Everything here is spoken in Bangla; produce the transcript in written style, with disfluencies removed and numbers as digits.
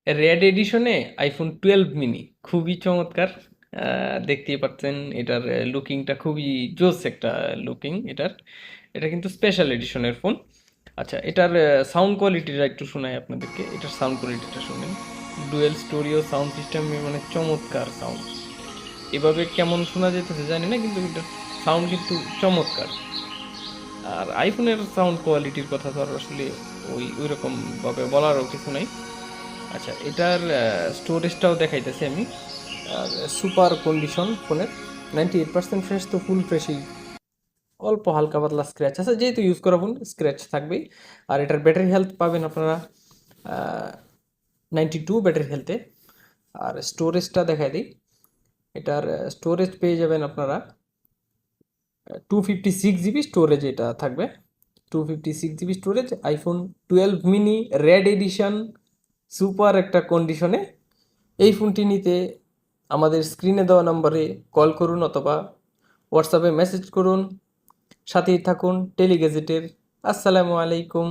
রেড এডিশনে আইফোন 12 মিনি খুবই চমৎকার। দেখতেই পাচ্ছেন এটার লুকিংটা খুবই জোস একটা লুকিং এটার। এটা কিন্তু স্পেশাল এডিশনের ফোন। আচ্ছা, এটার সাউন্ড কোয়ালিটিটা একটু শোনাই আপনাদেরকে। এটার সাউন্ড কোয়ালিটিটা শুনেন। ডুয়েল স্টোরিও সাউন্ড সিস্টেম, মানে চমৎকার সাউন্ড। এভাবে কেমন শোনা যেতেছে জানি না, কিন্তু এটার সাউন্ড কিন্তু চমৎকার। আর আইফোনের সাউন্ড কোয়ালিটির কথা তো আর আসলে ওই রকম ভাবে বলারও কিছু নাই। আচ্ছা, এটার স্টোরেজটাও দেখাইতেছি আমি। আর সুপার কন্ডিশন ফোনের, 98% ফ্রেশ, তো ফুল ফ্রেশই। অল্প হালকা পাতলা স্ক্র্যাচ আছে, যেহেতু ইউজ করা ফোন স্ক্র্যাচ থাকবেই। আর এটার ব্যাটারি হেলথ পাবেন আপনারা 92 ব্যাটারি হেলথে। আর স্টোরেজটা দেখাই দিই। এটার স্টোরেজ পেয়ে যাবেন আপনারা 256 জিবি স্টোরেজ এটা থাকবে। 256 GB storage, iPhone 12 mini red edition, super একটা কন্ডিশনে। এই ফোনটি নিতে আমাদের স্ক্রিনে দেওয়া নম্বরে কল করুন অথবা হোয়াটসঅ্যাপে মেসেজ করুন। সাথেই থাকুন টেলিগ্যাজেটের। আসসালামু আলাইকুম।